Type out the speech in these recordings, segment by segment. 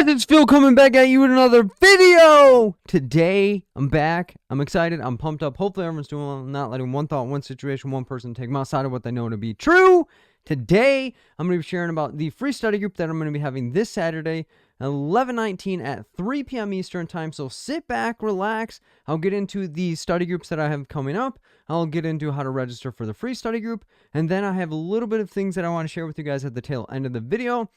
guys, it's Phil coming back at you with another video. Today, I'm back. I'm excited. I'm pumped up. Hopefully, everyone's doing well, not letting one thought, one situation, one person take them outside of what they know to be true. Today, I'm going to be sharing about the free study group that I'm going to be having this Saturday, 11/19 at 3 p.m. Eastern Time. So sit back, relax. I'll get into the study groups that I have coming up. I'll get into how to register for the free study group. And then I have a little bit of things that I want to share with you guys at the tail end of the video.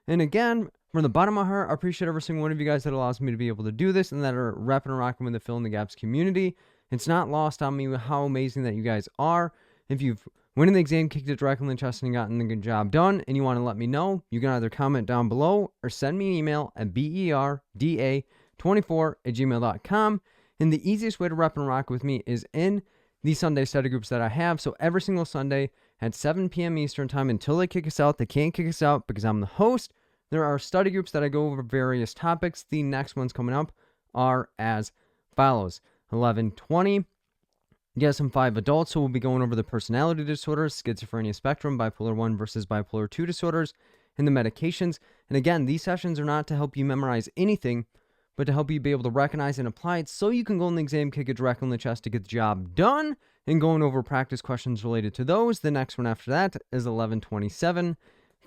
And again, from the bottom of my heart, I appreciate every single one of you guys that allows me to be able to do this and that are repping and rocking with the Fill in the Gaps community. It's not lost on me how amazing that you guys are. If you've went in the exam, kicked it directly in the chest, and gotten the good job done, and you want to let me know, you can either comment down below or send me an email at berda24@gmail.com. And the easiest way to rep and rock with me is in the Sunday study groups that I have. So every single Sunday at 7 p.m. Eastern Time until they kick us out. They can't kick us out because I'm the host. There are study groups that I go over various topics. The next ones coming up are as follows. 11:20, DSM-5 adults, so we'll be going over the personality disorders, schizophrenia spectrum, bipolar 1 versus bipolar 2 disorders, and the medications. And again, these sessions are not to help you memorize anything, but to help you be able to recognize and apply it so you can go in the exam, kick it directly in the chest to get the job done, and going over practice questions related to those. The next one after that is 11:27.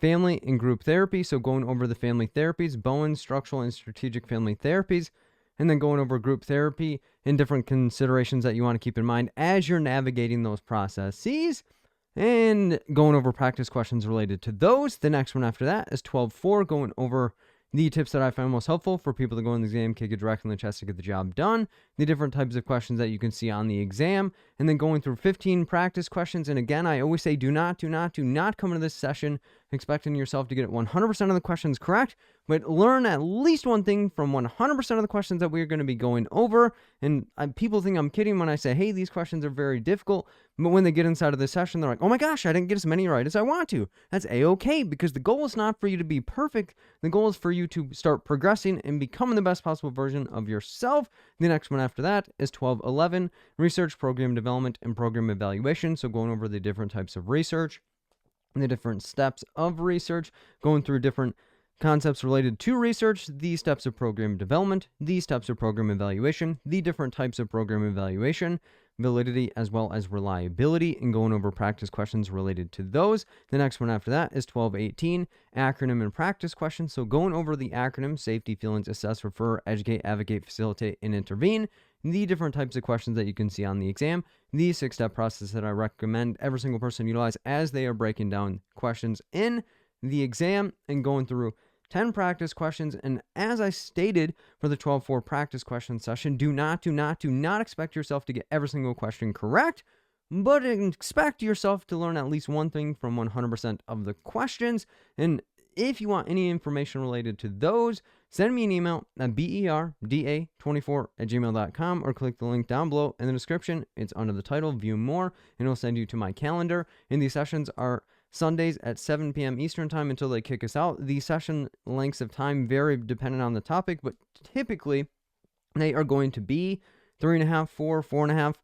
Family and group therapy, so going over the family therapies, Bowen, structural, and strategic family therapies, and then going over group therapy and different considerations that you want to keep in mind as you're navigating those processes, and going over practice questions related to those. The next one after that is 12:4, going over the tips that I find most helpful for people to go in the exam, kick it directly in the chest to get the job done, the different types of questions that you can see on the exam, and then going through 15 practice questions. And again, I always say do not come into this session expecting yourself to get 100% of the questions correct, but learn at least one thing from 100% of the questions that we're going to be going over. And people think I'm kidding when I say, hey, these questions are very difficult, but when they get inside of the session, they're like, oh my gosh, I didn't get as many right as I want to. That's a-okay, because the goal is not for you to be perfect. The goal is for you to start progressing and becoming the best possible version of yourself. The next one after that is 12:11, research, program development, and program evaluation. So going over the different types of research, the different steps of research, going through different concepts related to research, the steps of program development, the steps of program evaluation, the different types of program evaluation, validity as well as reliability, and going over practice questions related to those. The next one after that is 12:18, acronym and practice questions. So going over the acronym, safety, feelings, assess, refer, educate, advocate, facilitate, and intervene, the different types of questions that you can see on the exam, the 6-step process that I recommend every single person utilize as they are breaking down questions in the exam, and going through 10 practice questions. And as I stated for the 12:4 practice question session, do not expect yourself to get every single question correct, but expect yourself to learn at least one thing from 100% of the questions. And if you want any information related to those, send me an email at berda24@gmail.com or click the link down below in the description. It's under the title, View More, and it'll send you to my calendar. And these sessions are Sundays at 7 p.m. Eastern Time until they kick us out. The session lengths of time vary depending on the topic, but typically they are going to be 3.5, 4.5,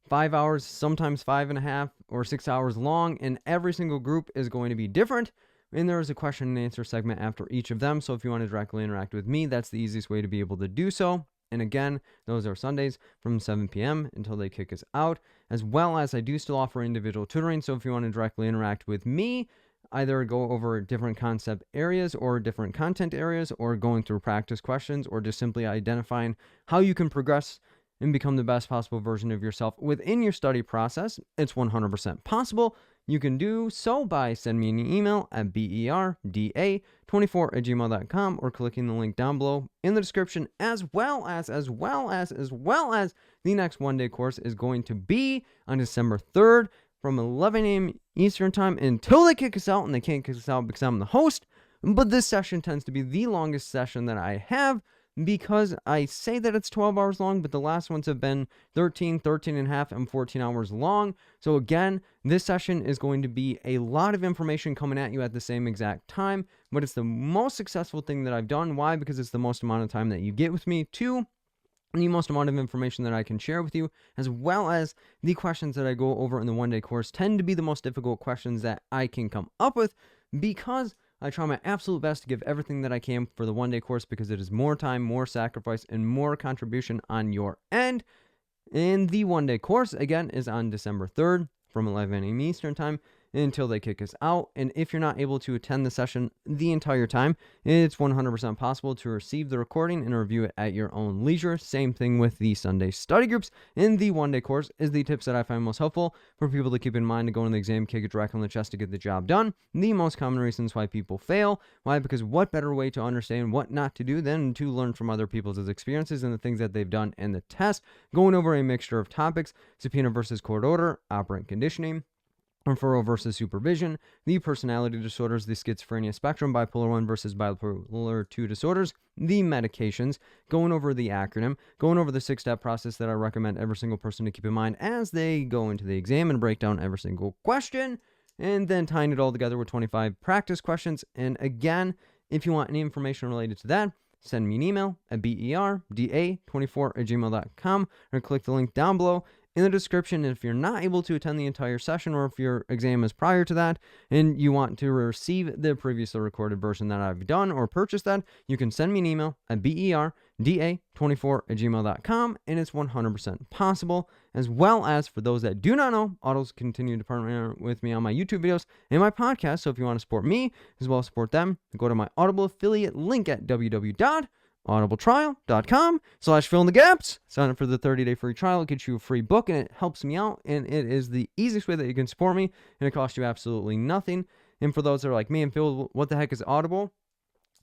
5 hours, sometimes 5.5 or 6 hours long, and every single group is going to be different. And there is a question and answer segment after each of them. So if you want to directly interact with me, that's the easiest way to be able to do so. And again, those are Sundays from 7 p.m. until they kick us out, as well as I do still offer individual tutoring. So if you want to directly interact with me, either go over different concept areas or different content areas, or going through practice questions, or just simply identifying how you can progress and become the best possible version of yourself within your study process, it's 100% possible. You can do so by sending me an email at berda24@gmail.com or clicking the link down below in the description, as well as the next one-day course is going to be on December 3rd from 11 a.m. Eastern Time until they kick us out, and they can't kick us out because I'm the host. But this session tends to be the longest session that I have, because I say that it's 12 hours long, but the last ones have been 13 and a half, and 14 hours long. So again, this session is going to be a lot of information coming at you at the same exact time, but it's the most successful thing that I've done. Why? Because it's the most amount of time that you get with me. 2, the most amount of information that I can share with you, as well as the questions that I go over in the one-day course tend to be the most difficult questions that I can come up with, because I try my absolute best to give everything that I can for the one-day course because it is more time, more sacrifice, and more contribution on your end. And the one-day course, again, is on December 3rd from 11 a.m. Eastern Time until they kick us out. And if you're not able to attend the session the entire time, it's 100% possible to receive the recording and review it at your own leisure. Same thing with the Sunday study groups. In the one-day course is the tips that I find most helpful for people to keep in mind to go into the exam, kick it directly in the chest to get the job done. The most common reasons why people fail. Why? Because what better way to understand what not to do than to learn from other people's experiences and the things that they've done in the test, going over a mixture of topics: subpoena versus court order, operant conditioning, referral versus supervision, the personality disorders, the schizophrenia spectrum, bipolar 1 versus bipolar 2 disorders, the medications, going over the acronym, going over the 6-step process that I recommend every single person to keep in mind as they go into the exam and break down every single question, and then tying it all together with 25 practice questions. And again, if you want any information related to that, send me an email at berda24@gmail.com or click the link down below in the description. If you're not able to attend the entire session, or if your exam is prior to that and you want to receive the previously recorded version that I've done or purchase that, you can send me an email at berda24@gmail.com, and it's 100% possible. As well as, for those that do not know, Audibles continue to partner with me on my YouTube videos and my podcast. So if you want to support me as well as support them, go to my Audible affiliate link at www.audibletrial.com/fill-in-the-gaps. Sign up for the 30-day free trial. It gets you a free book, and it helps me out, and it is the easiest way that you can support me, and it costs you absolutely nothing. And for those that are like me and Phil, what the heck is Audible?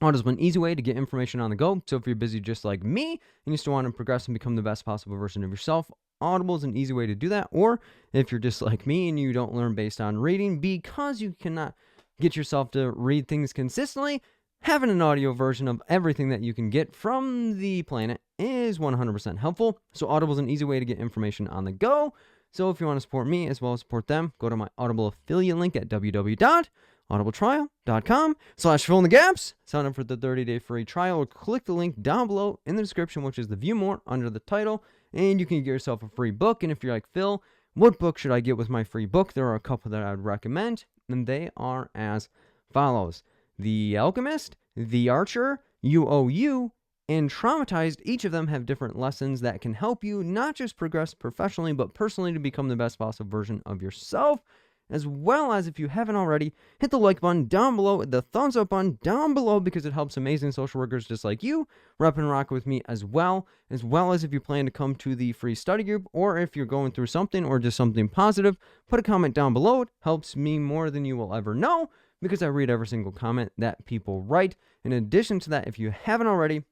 Audible is an easy way to get information on the go. So if you're busy just like me and you still want to progress and become the best possible version of yourself, Audible is an easy way to do that. Or if you're just like me and you don't learn based on reading because you cannot get yourself to read things consistently, having an audio version of everything that you can get from the planet is 100% helpful. So Audible is an easy way to get information on the go. So if you want to support me as well as support them, go to my Audible affiliate link at www.audibletrial.com/fill-in-the-gaps. Sign up for the 30-day free trial or click the link down below in the description, which is the View More under the title, and you can get yourself a free book. And if you're like, Phil, what book should I get with my free book? There are a couple that I would recommend, and they are as follows: The Alchemist, The Archer, UOU, and Traumatized. Each of them have different lessons that can help you not just progress professionally, but personally to become the best possible version of yourself. As well as, if you haven't already, hit the like button down below, the thumbs up button down below, because it helps amazing social workers just like you rep and rock with me as well. As well as, if you plan to come to the free study group, or if you're going through something or just something positive, put a comment down below. It helps me more than you will ever know, because I read every single comment that people write. In addition to that, if you haven't already,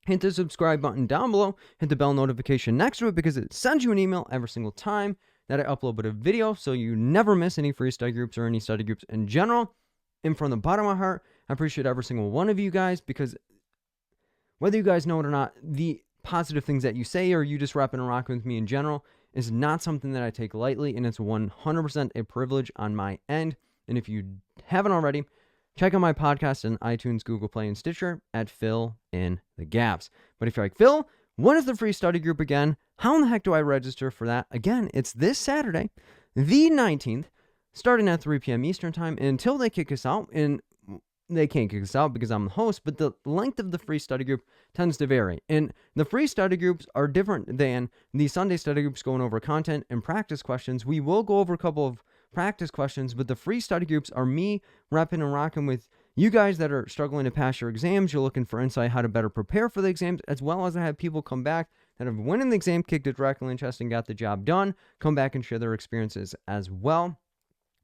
hit the subscribe button down below, hit the bell notification next to it, because it sends you an email every single time that I upload a video, so you never miss any free study groups or any study groups in general. And from the bottom of my heart, I appreciate every single one of you guys, because whether you guys know it or not, the positive things that you say or you just rep and rock with me in general is not something that I take lightly, and it's 100% a privilege on my end. And if you haven't already, check out my podcast on iTunes, Google Play, and Stitcher at Fill in the Gaps. But if you're like, Phil, when is the free study group again? How in the heck do I register for that? Again, it's this Saturday, the 19th, starting at 3 p.m. Eastern Time until they kick us out. And they can't kick us out because I'm the host, but the length of the free study group tends to vary. And the free study groups are different than the Sunday study groups going over content and practice questions. We will go over a couple of practice questions, but the free study groups are me repping and rocking with you guys that are struggling to pass your exams. You're looking for insight how to better prepare for the exams, as well as I have people come back that have won in the exam, kicked it directly in the chest, and got the job done, come back and share their experiences as well.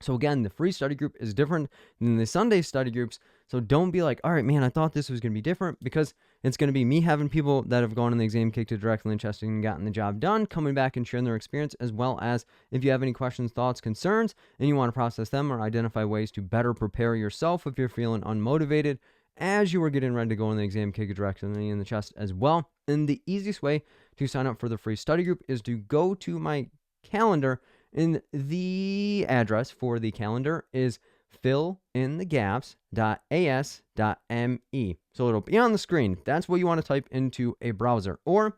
So again, the free study group is different than the Sunday study groups. So don't be like, all right, man, I thought this was going to be different, because it's going to be me having people that have gone in the exam, kicked it directly in the chest, and gotten the job done, coming back and sharing their experience, as well as if you have any questions, thoughts, concerns, and you want to process them or identify ways to better prepare yourself if you're feeling unmotivated as you are getting ready to go in the exam, kick it directly in the chest as well. And the easiest way to sign up for the free study group is to go to my calendar, and the address for the calendar is fillinthegaps.as.me. So it'll be on the screen. That's what you want to type into a browser. Or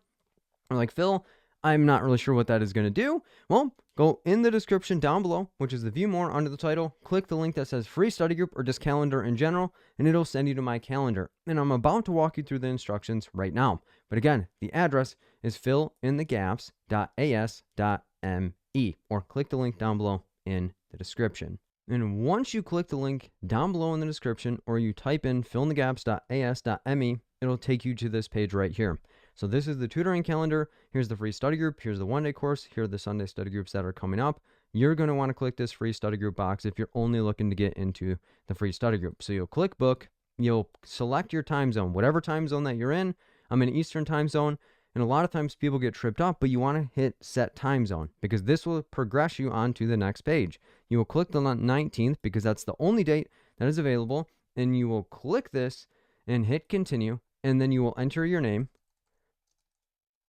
like, Phil, I'm not really sure what that is going to do. Well, go go in the description down below, which is the view more under the title, click the link that says free study group or just calendar in general, and it'll send you to my calendar. And I'm about to walk you through the instructions right now. But again, the address is fillinthegaps.as.me, or click the link down below in the description. And once you click the link down below in the description, or you type in fillinthegaps.as.me, it'll take you to this page right here. So this is the tutoring calendar. Here's the free study group. Here's the one-day course. Here are the Sunday study groups that are coming up. You're going to want to click this free study group box if you're only looking to get into the free study group. So you'll click book. You'll select your time zone, whatever time zone that you're in. I'm in Eastern time zone. And a lot of times people get tripped up, but you want to hit set time zone because this will progress you on to the next page. You will click the 19th because that's the only date that is available. And you will click this and hit continue. And then you will enter your name.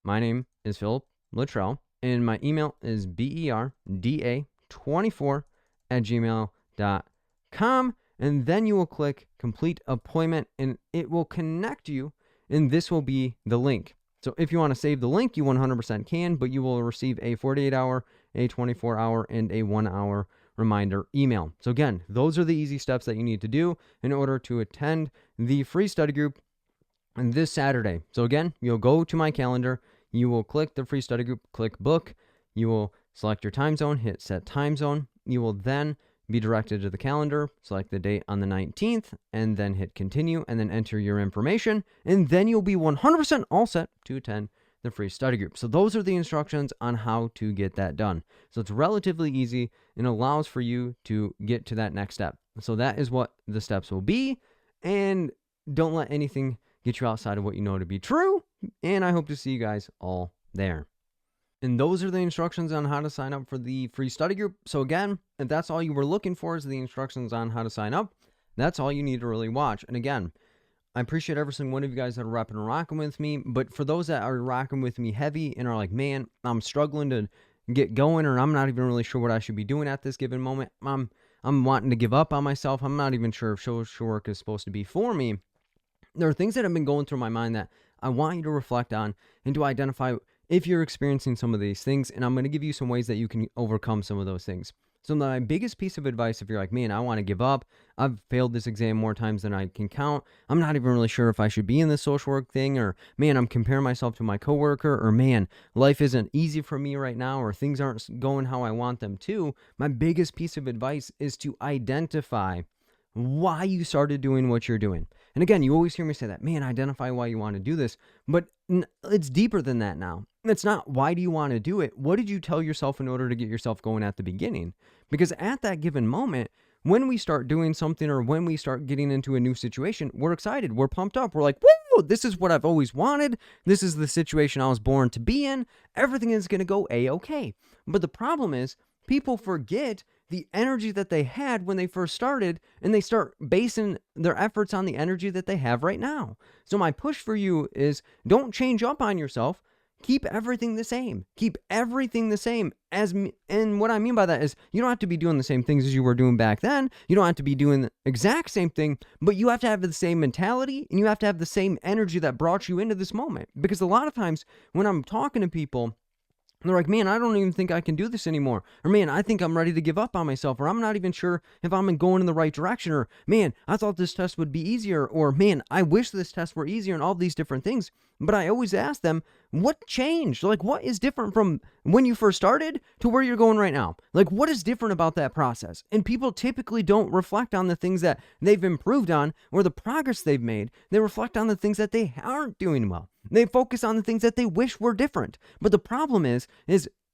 My name is Philip Luttrell, and my email is berda24@gmail.com. And then you will click complete appointment, and it will connect you, and this will be the link. So if you want to save the link, you 100% can, but you will receive a 48-hour, a 24-hour, and a 1-hour reminder email. So again, those are the easy steps that you need to do in order to attend the free study group this Saturday. So again, you'll go to my calendar, you will click the free study group, click book, you will select your time zone, hit set time zone, you will then be directed to the calendar, select the date on the 19th, and then hit continue, and then enter your information, and then you'll be 100% all set to attend the free study group. So those are the instructions on how to get that done. So it's relatively easy and allows for you to get to that next step. So that is what the steps will be, and don't let anything get you outside of what you know to be true, and I hope to see you guys all there. And those are the instructions on how to sign up for the free study group. So again, if that's all you were looking for is the instructions on how to sign up, that's all you need to really watch. And again, I appreciate every single one of you guys that are repping and rocking with me, but for those that are rocking with me heavy and are like, man, I'm struggling to get going, or I'm not even really sure what I should be doing at this given moment, I'm wanting to give up on myself, I'm not even sure if social work is supposed to be for me. There are things that have been going through my mind that I want you to reflect on and to identify if you're experiencing some of these things, and I'm going to give you some ways that you can overcome some of those things. So my biggest piece of advice, if you're like, man, I want to give up, I've failed this exam more times than I can count, I'm not even really sure if I should be in this social work thing, or man, I'm comparing myself to my coworker, or man, life isn't easy for me right now, or things aren't going how I want them to. My biggest piece of advice is to identify why you started doing what you're doing. And again, you always hear me say that, man, identify why you want to do this, but it's deeper than that now. It's not why do you want to do it? What did you tell yourself in order to get yourself going at the beginning? Because at that given moment, when we start doing something or when we start getting into a new situation, we're excited, we're pumped up, we're like, whoa, this is what I've always wanted. This is the situation I was born to be in. Everything is going to go A-okay. But the problem is people forget the energy that they had when they first started, and they start basing their efforts on the energy that they have right now. So my push for you is don't change up on yourself. Keep everything the same. Keep everything the same. And what I mean by that is you don't have to be doing the same things as you were doing back then. You don't have to be doing the exact same thing, but you have to have the same mentality, and you have to have the same energy that brought you into this moment. Because a lot of times when I'm talking to people, they're like, man, I don't even think I can do this anymore. Or man, I think I'm ready to give up on myself. Or I'm not even sure if I'm going in the right direction. Or man, I thought this test would be easier. Or man, I wish this test were easier, and all these different things. But I always ask them, what changed? Like, what is different from when you first started to where you're going right now? Like, what is different about that process? And people typically don't reflect on the things that they've improved on or the progress they've made. They reflect on the things that they aren't doing well. They focus on the things that they wish were different. But the problem is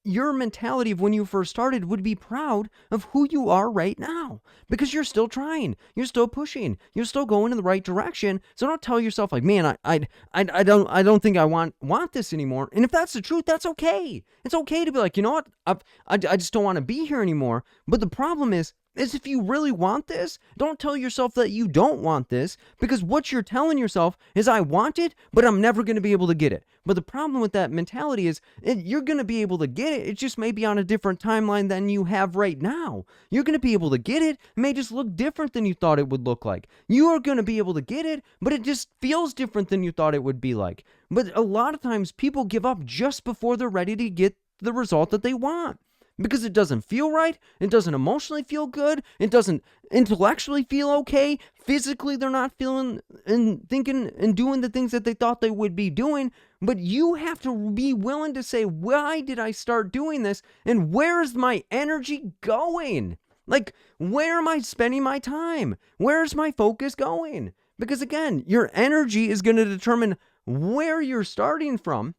your mentality of when you first started would be proud of who you are right now, because you're still trying, you're still pushing, you're still going in the right direction. So don't tell yourself like, man, I don't think I want this anymore. And if that's the truth, that's okay. It's okay to be like, you know what, I just don't want to be here anymore. But the problem is if you really want this, don't tell yourself that you don't want this, because what you're telling yourself is I want it, but I'm never going to be able to get it. But the problem with that mentality is you're going to be able to get it. It just may be on a different timeline than you have right now. You're going to be able to get it. It may just look different than you thought it would look like. You are going to be able to get it, but it just feels different than you thought it would be like. But a lot of times people give up just before they're ready to get the result that they want. because it doesn't feel right. It doesn't emotionally feel good. It doesn't intellectually feel okay. Physically, they're not feeling and thinking and doing the things that they thought they would be doing. But you have to be willing to say, why did I start doing this? And where's my energy going? Like, where am I spending my time? Where's my focus going? Because again, your energy is going to determine where you're starting from.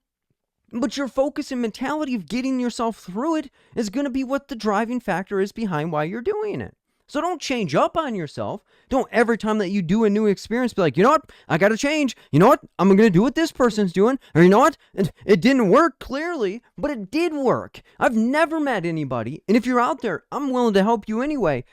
But your focus and mentality of getting yourself through it is going to be what the driving factor is behind why you're doing it. So don't change up on yourself. Don't every time that you do a new experience be like, you know what? I got to change. You know what? I'm going to do what this person's doing. Or you know what? It didn't work clearly, but it did work. I've never met anybody, and if you're out there, I'm willing to help you anyway.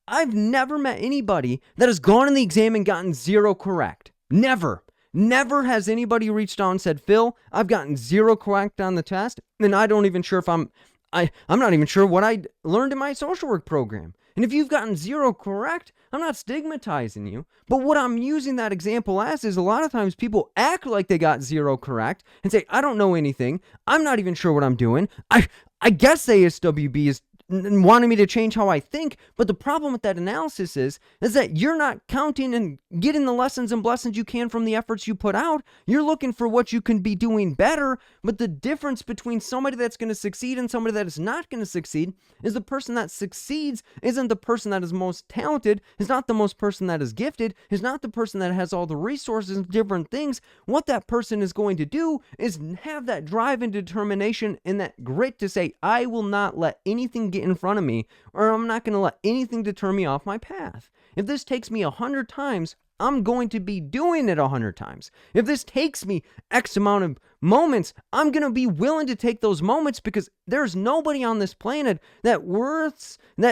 I've never met anybody that has gone in the exam and gotten 0 correct. Never. Never has anybody reached out and said, Phil, I've gotten 0 correct on the test, and I don't even sure if I'm not even sure what I learned in my social work program. And if you've gotten 0 correct, I'm not stigmatizing you. But what I'm using that example as is a lot of times people act like they got 0 correct and say, I don't know anything. I'm not even sure what I'm doing. I guess the ASWB is wanting me to change how I think, but the problem with that analysis is that you're not counting and getting the lessons and blessings you can from the efforts you put out. You're looking for what you can be doing better, but the difference between somebody that's going to succeed and somebody that is not going to succeed is the person that succeeds isn't the person that is most talented, is not the most person that is gifted, is not the person that has all the resources and different things. What that person is going to do is have that drive and determination and that grit to say, I will not let anything get in front of me, or I'm not going to let anything deter me off my path. If this takes me 100 times, I'm going to be doing it 100 times. If this takes me X amount of moments, I'm going to be willing to take those moments because there's nobody on this planet that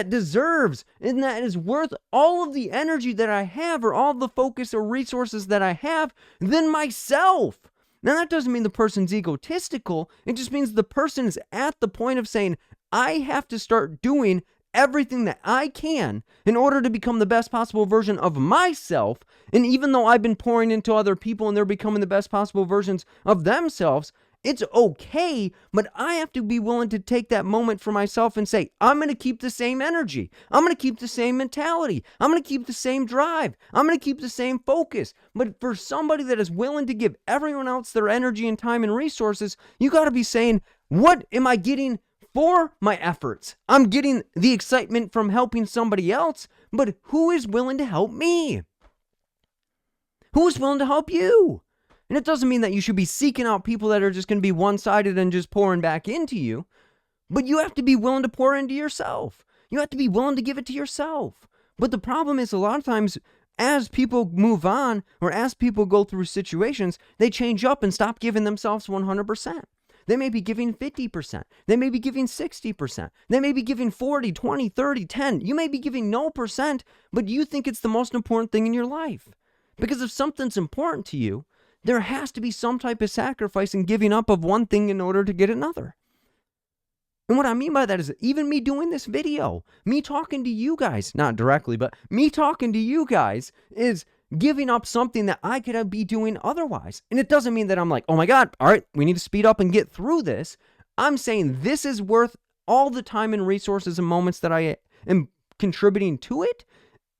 deserves, and that is worth all of the energy that I have or all the focus or resources that I have than myself. Now, that doesn't mean the person's egotistical. It just means the person is at the point of saying, I have to start doing everything that I can in order to become the best possible version of myself. And even though I've been pouring into other people and they're becoming the best possible versions of themselves, it's okay, but I have to be willing to take that moment for myself and say, I'm going to keep the same energy. I'm going to keep the same mentality. I'm going to keep the same drive. I'm going to keep the same focus. But for somebody that is willing to give everyone else their energy and time and resources, you got to be saying, what am I getting for my efforts? I'm getting the excitement from helping somebody else, but who is willing to help me? Who is willing to help you? And it doesn't mean that you should be seeking out people that are just going to be one-sided and just pouring back into you, but you have to be willing to pour into yourself. You have to be willing to give it to yourself. But the problem is a lot of times as people move on or as people go through situations, they change up and stop giving themselves 100%. They may be giving 50%. They may be giving 60%. They may be giving 40, 20, 30, 10. You may be giving no percent, but you think it's the most important thing in your life. Because if something's important to you, there has to be some type of sacrifice and giving up of one thing in order to get another. And what I mean by that is even me doing this video, me talking to you guys, not directly, but me talking to you guys is giving up something that I could be doing otherwise. And it doesn't mean that I'm like, oh my God, all right, we need to speed up and get through this. I'm saying this is worth all the time and resources and moments that I am contributing to it.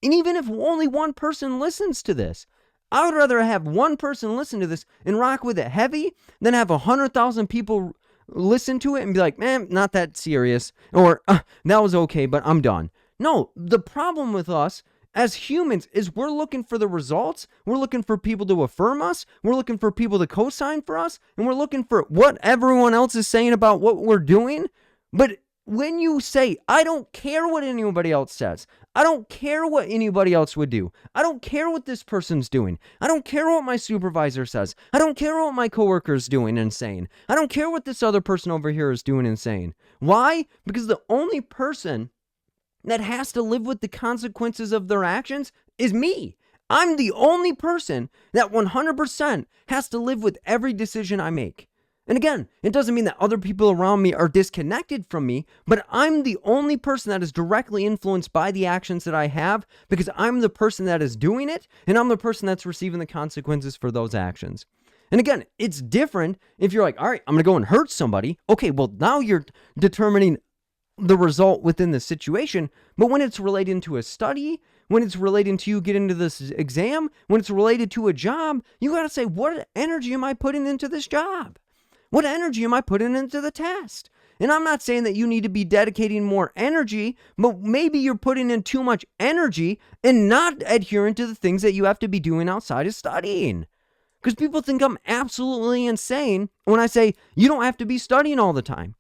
And even if only one person listens to this, I would rather have one person listen to this and rock with it heavy than have 100,000 people listen to it and be like, man, not that serious, or that was okay, but I'm done. No, the problem with us as humans is we're looking for the results. We're looking for people to affirm us. We're looking for people to co-sign for us. And we're looking for what everyone else is saying about what we're doing. But when you say, I don't care what anybody else says, I don't care what anybody else would do, I don't care what this person's doing, I don't care what my supervisor says, I don't care what my coworker's doing and saying, I don't care what this other person over here is doing and saying. Why? Because the only person that has to live with the consequences of their actions is me. I'm the only person that 100% has to live with every decision I make. And again, it doesn't mean that other people around me are disconnected from me, but I'm the only person that is directly influenced by the actions that I have because I'm the person that is doing it, and I'm the person that's receiving the consequences for those actions. And again, it's different if you're like, all right, I'm going to go and hurt somebody. Okay, well, now you're determining the result within the situation. But when it's related to a study, when it's related to you getting into this exam, when it's related to a job, you got to say, what energy am I putting into this job? What energy am I putting into the test? And I'm not saying that you need to be dedicating more energy, but maybe you're putting in too much energy and not adhering to the things that you have to be doing outside of studying. Because people think I'm absolutely insane when I say you don't have to be studying all the time.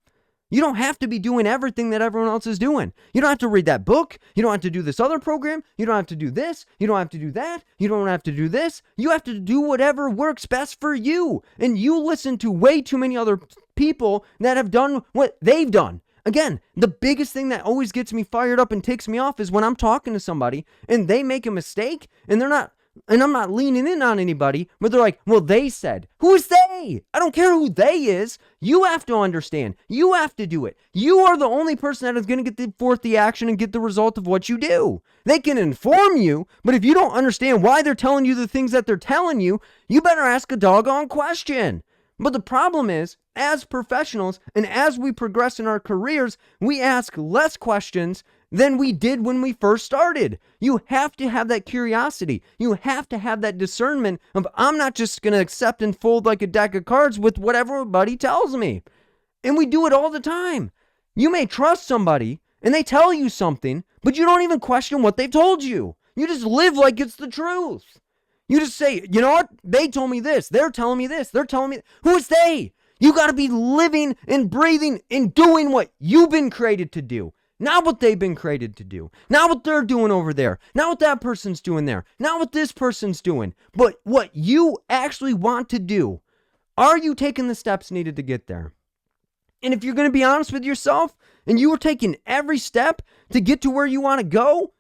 You don't have to be doing everything that everyone else is doing. You don't have to read that book. You don't have to do this other program. You don't have to do this. You don't have to do that. You don't have to do this. You have to do whatever works best for you. And you listen to way too many other people that have done what they've done. Again, the biggest thing that always gets me fired up and ticks me off is when I'm talking to somebody and they make a mistake and I'm not leaning in on anybody, but they're like, well, they said. Who's they? I don't care who they is. You have to understand. You have to do it. You are the only person that is going to get forth the action and get the result of what you do. They can inform you, but if you don't understand why they're telling you the things that they're telling you, you better ask a doggone question. But the problem is, as professionals and as we progress in our careers, we ask less questions than we did when we first started. You have to have that curiosity. You have to have that discernment of, I'm not just going to accept and fold like a deck of cards with what everybody tells me. And we do it all the time. You may trust somebody and they tell you something, but you don't even question what they've told you. You just live like it's the truth. You just say, you know what? They told me this. They're telling me this. They're telling me. Who's they? You got to be living and breathing and doing what you've been created to do. Not what they've been created to do. Not what they're doing over there. Not what that person's doing there. Not what this person's doing. But what you actually want to do. Are you taking the steps needed to get there? And if you're going to be honest with yourself and you are taking every step to get to where you want to go,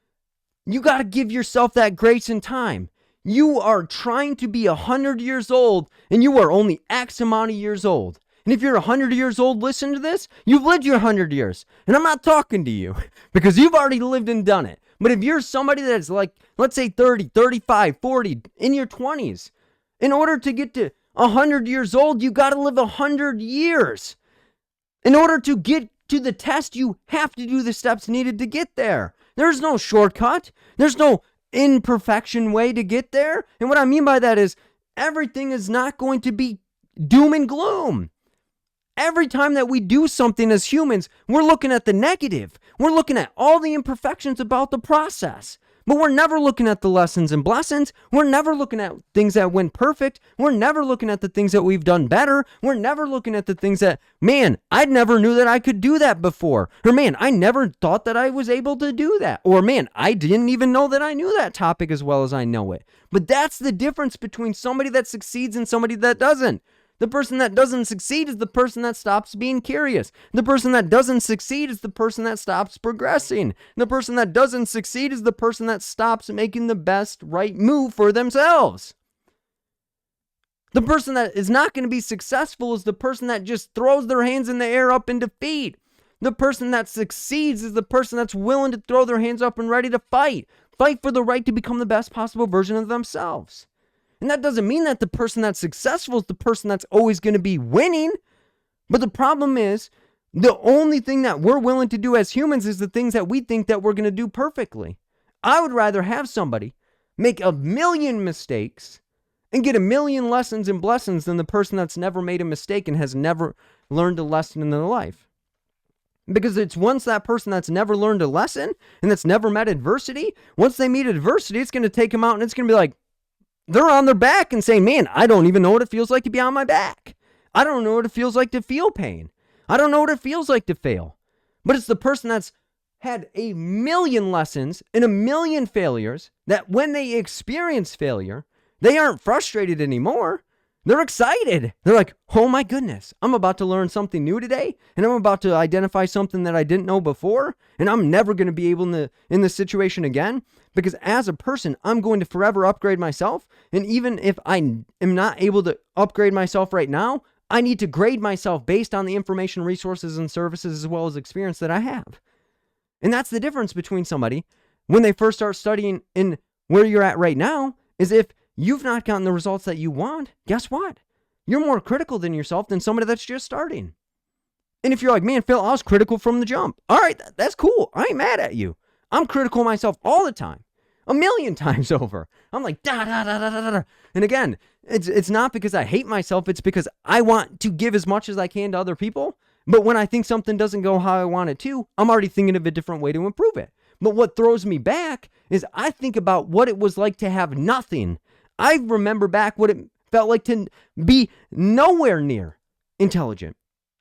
you got to give yourself that grace and time. You are trying to be 100 years old and you are only X amount of years old. And if you're 100 years old, listen to this, you've lived your 100 years. And I'm not talking to you because you've already lived and done it. But if you're somebody that's like, let's say 30, 35, 40, in your 20s, in order to get to 100 years old, you got to live 100 years. In order to get to the test, you have to do the steps needed to get there. There's no shortcut. There's no imperfection way to get there. And what I mean by that is everything is not going to be doom and gloom. Every time that we do something as humans, we're looking at the negative. We're looking at all the imperfections about the process. But we're never looking at the lessons and blessings. We're never looking at things that went perfect. We're never looking at the things that we've done better. We're never looking at the things that, man, I never knew that I could do that before. Or man, I never thought that I was able to do that. Or man, I didn't even know that I knew that topic as well as I know it. But that's the difference between somebody that succeeds and somebody that doesn't. The person that doesn't succeed is the person that stops being curious. The person that doesn't succeed is the person that stops progressing. The person that doesn't succeed is the person that stops making the best right move for themselves. The person that is not going to be successful is the person that just throws their hands in the air up in defeat. The person that succeeds is the person that's willing to throw their hands up and ready to fight. Fight for the right to become the best possible version of themselves. And that doesn't mean that the person that's successful is the person that's always going to be winning. But the problem is, the only thing that we're willing to do as humans is the things that we think that we're going to do perfectly. I would rather have somebody make 1,000,000 mistakes and get 1,000,000 lessons and blessings than the person that's never made a mistake and has never learned a lesson in their life. Because it's once that person that's never learned a lesson and that's never met adversity, once they meet adversity, it's going to take them out and it's going to be like, they're on their back and saying, man, I don't even know what it feels like to be on my back. I don't know what it feels like to feel pain. I don't know what it feels like to fail. But it's the person that's had 1,000,000 lessons and 1,000,000 failures that when they experience failure, they aren't frustrated anymore. They're excited. They're like, oh my goodness, I'm about to learn something new today, and I'm about to identify something that I didn't know before, and I'm never going to be able in this situation again, because as a person, I'm going to forever upgrade myself, and even if I am not able to upgrade myself right now, I need to grade myself based on the information, resources, and services as well as experience that I have. And that's the difference between somebody when they first start studying and where you're at right now, is if you've not gotten the results that you want, guess what? You're more critical than yourself than somebody that's just starting. And if you're like, man, Phil, I was critical from the jump. All right, that's cool. I ain't mad at you. I'm critical of myself all the time. 1,000,000 times over. I'm like, da, da, da, da, da, da. And again, it's not because I hate myself. It's because I want to give as much as I can to other people. But when I think something doesn't go how I want it to, I'm already thinking of a different way to improve it. But what throws me back is I think about what it was like to have nothing. I remember back what it felt like to be nowhere near intelligent.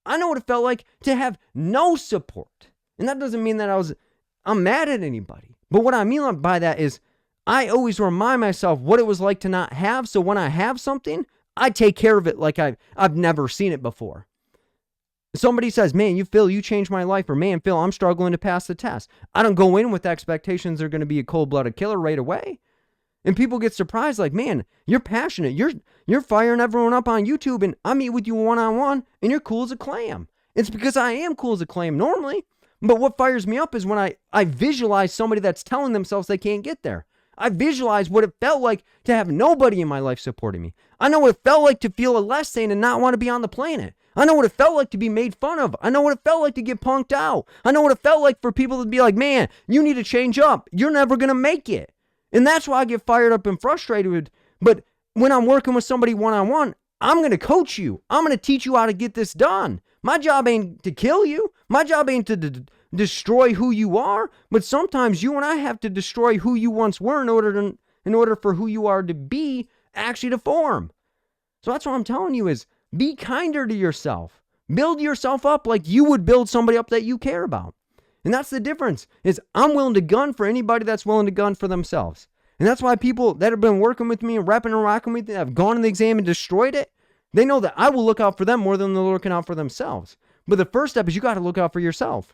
I know what it felt like to have no support. And that doesn't mean that I'm mad at anybody. But what I mean by that is I always remind myself what it was like to not have. So when I have something, I take care of it like I've never seen it before. Somebody says, man, Phil, you changed my life. Or man, Phil, I'm struggling to pass the test. I don't go in with expectations they're going to be a cold-blooded killer right away. And people get surprised like, man, you're passionate. You're firing everyone up on YouTube and I meet with you one-on-one and you're cool as a clam. It's because I am cool as a clam normally. But what fires me up is when I visualize somebody that's telling themselves they can't get there. I visualize what it felt like to have nobody in my life supporting me. I know what it felt like to feel a less than and not want to be on the planet. I know what it felt like to be made fun of. I know what it felt like to get punked out. I know what it felt like for people to be like, man, you need to change up. You're never going to make it. And that's why I get fired up and frustrated. But when I'm working with somebody one-on-one, I'm going to coach you. I'm going to teach you how to get this done. My job ain't to kill you. My job ain't to destroy who you are. But sometimes you and I have to destroy who you once were in order for who you are to be actually to form. So that's what I'm telling you is be kinder to yourself. Build yourself up like you would build somebody up that you care about. And that's the difference is I'm willing to gun for anybody that's willing to gun for themselves. And that's why people that have been working with me and repping and rocking with me that have gone in the exam and destroyed it, they know that I will look out for them more than they're looking out for themselves. But the first step is you got to look out for yourself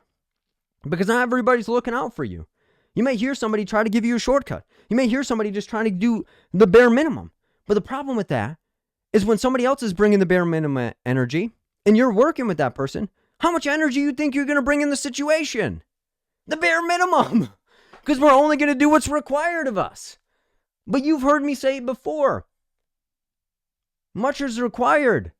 because not everybody's looking out for you. You may hear somebody try to give you a shortcut. You may hear somebody just trying to do the bare minimum. But the problem with that is when somebody else is bringing the bare minimum energy and you're working with that person, how much energy you think you're going to bring in the situation? The bare minimum. Because we're only going to do what's required of us. But you've heard me say it before. Much is required.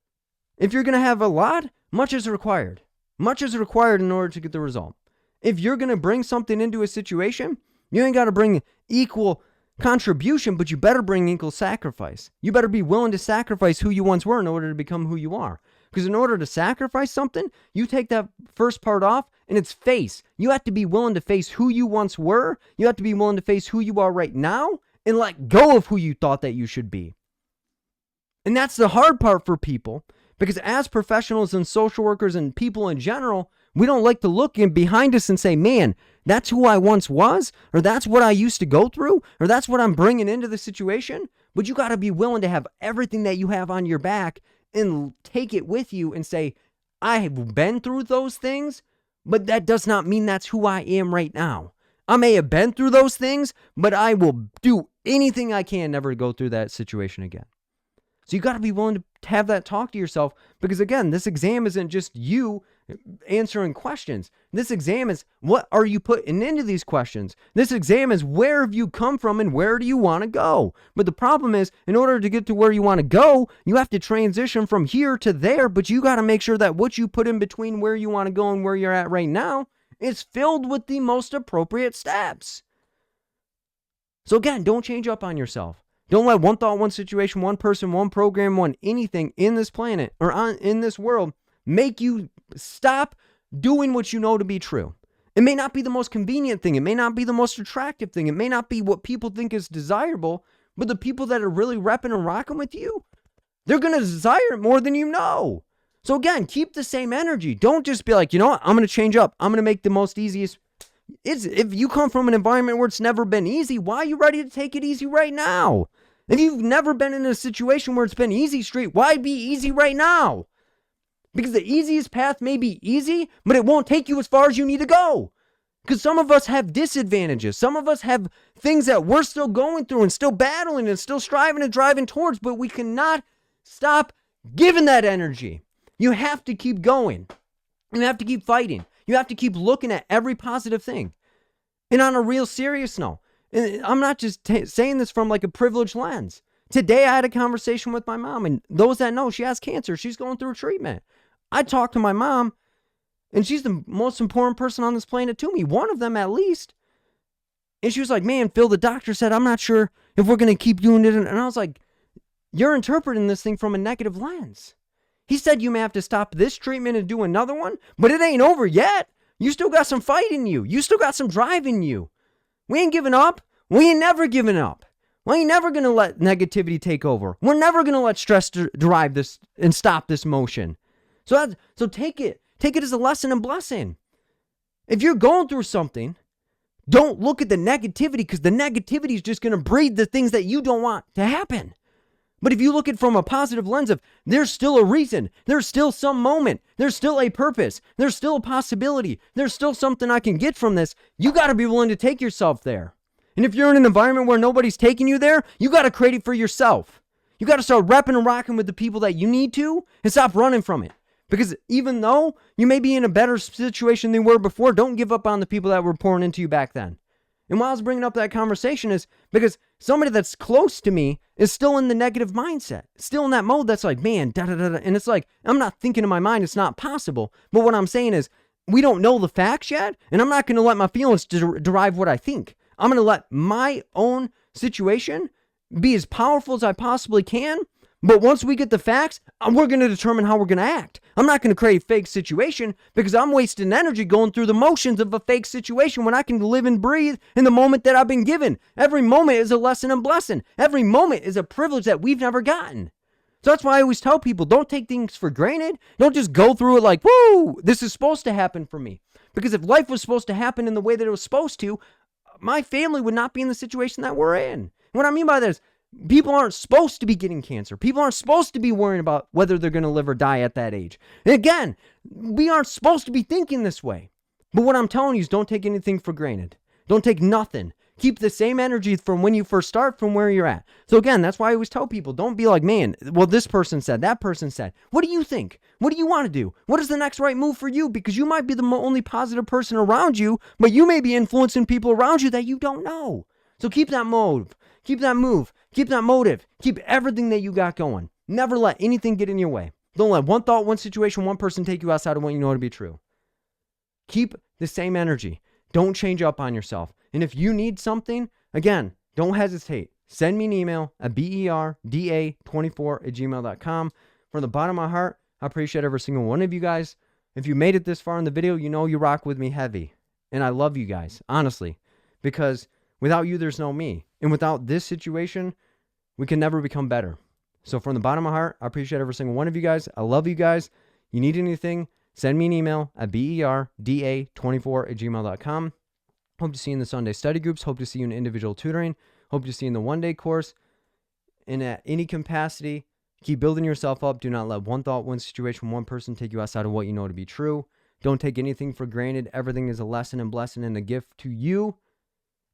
If you're going to have a lot, much is required. Much is required in order to get the result. If you're going to bring something into a situation, you ain't got to bring equal contribution, but you better bring equal sacrifice. You better be willing to sacrifice who you once were in order to become who you are. Because in order to sacrifice something, you take that first part off and it's face. You have to be willing to face who you once were. You have to be willing to face who you are right now and let go of who you thought that you should be. And that's the hard part for people because as professionals and social workers and people in general, we don't like to look in behind us and say, man, that's who I once was, or that's what I used to go through, or that's what I'm bringing into the situation. But you got to be willing to have everything that you have on your back and take it with you and say, I have been through those things, but that does not mean that's who I am right now. I may have been through those things, but I will do anything I can never to go through that situation again. So you got to be willing to have that talk to yourself because again, this exam isn't just you answering questions. This exam is what are you putting into these questions? This exam is where have you come from and where do you want to go? But the problem is in order to get to where you want to go, you have to transition from here to there, but you got to make sure that what you put in between where you want to go and where you're at right now is filled with the most appropriate steps. So again, don't change up on yourself. Don't let one thought, one situation, one person, one program, one anything in this planet or in this world make you stop doing what you know to be true. It may not be the most convenient thing. It may not be the most attractive thing. It may not be what people think is desirable, but the people that are really repping and rocking with you, they're going to desire it more than you know. So again, keep the same energy. Don't just be like, you know what? I'm going to change up. I'm going to make the most easiest. If you come from an environment where it's never been easy, why are you ready to take it easy right now? If you've never been in a situation where it's been easy street, why be easy right now? Because the easiest path may be easy, but it won't take you as far as you need to go. Because some of us have disadvantages. Some of us have things that we're still going through and still battling and still striving and driving towards, but we cannot stop giving that energy. You have to keep going. You have to keep fighting. You have to keep looking at every positive thing. And on a real serious note, I'm not just saying this from like a privileged lens. Today I had a conversation with my mom, and those that know, she has cancer. She's going through treatment. I talked to my mom, And she's the most important person on this planet to me. One of them at least. And she was like, man, Phil, the doctor said, I'm not sure if we're going to keep doing it. And I was like, you're interpreting this thing from a negative lens. He said you may have to stop this treatment and do another one, but it ain't over yet. You still got some fight in you. You still got some drive in you. We ain't giving up. We ain't never giving up. We ain't never going to let negativity take over. We're never going to let stress drive this and stop this motion. So take it. Take it as a lesson and blessing. If you're going through something, don't look at the negativity, because the negativity is just going to breed the things that you don't want to happen. But if you look at it from a positive lens of there's still a reason, there's still some moment, there's still a purpose, there's still a possibility, there's still something I can get from this, you got to be willing to take yourself there. And if you're in an environment where nobody's taking you there, you got to create it for yourself. You got to start repping and rocking with the people that you need to and stop running from it. Because even though you may be in a better situation than you were before, don't give up on the people that were pouring into you back then. And why I was bringing up that conversation is because somebody that's close to me is still in the negative mindset, still in that mode that's like, man, da-da-da-da. And it's like, I'm not thinking in my mind, it's not possible. But what I'm saying is, we don't know the facts yet, and I'm not going to let my feelings derive what I think. I'm going to let my own situation be as powerful as I possibly can. But once we get the facts, we're going to determine how we're going to act. I'm not going to create a fake situation because I'm wasting energy going through the motions of a fake situation when I can live and breathe in the moment that I've been given. Every moment is a lesson and blessing. Every moment is a privilege that we've never gotten. So that's why I always tell people, don't take things for granted. Don't just go through it like, woo, this is supposed to happen for me. Because if life was supposed to happen in the way that it was supposed to, my family would not be in the situation that we're in. What I mean by that is, people aren't supposed to be getting cancer. People aren't supposed to be worrying about whether they're going to live or die at that age. And again, we aren't supposed to be thinking this way. But what I'm telling you is don't take anything for granted. Don't take nothing. Keep the same energy from when you first start from where you're at. So again, that's why I always tell people, don't be like, man, well, this person said, that person said. What do you think? What do you want to do? What is the next right move for you? Because you might be the only positive person around you, but you may be influencing people around you that you don't know. So keep that move. Keep that move. Keep that motive. Keep everything that you got going. Never let anything get in your way. Don't let one thought, one situation, one person take you outside of what you know to be true. Keep the same energy. Don't change up on yourself. And if you need something, again, don't hesitate. Send me an email at berda24@gmail.com. From the bottom of my heart, I appreciate every single one of you guys. If you made it this far in the video, you know you rock with me heavy. And I love you guys, honestly. Because without you, there's no me. And without this situation, we can never become better. So from the bottom of my heart, I appreciate every single one of you guys. I love you guys. You need anything, send me an email at berda24@gmail.com. Hope to see you in the Sunday study groups. Hope to see you in individual tutoring. Hope to see you in the one-day course. And at any capacity, keep building yourself up. Do not let one thought, one situation, one person take you outside of what you know to be true. Don't take anything for granted. Everything is a lesson and blessing and a gift to you.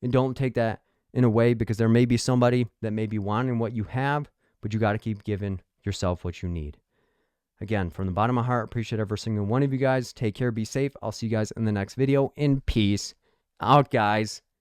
And don't take that in a way, because there may be somebody that may be wanting what you have, but you got to keep giving yourself what you need. Again, from the bottom of my heart, appreciate every single one of you guys. Take care, be safe. I'll see you guys in the next video. In peace out, guys.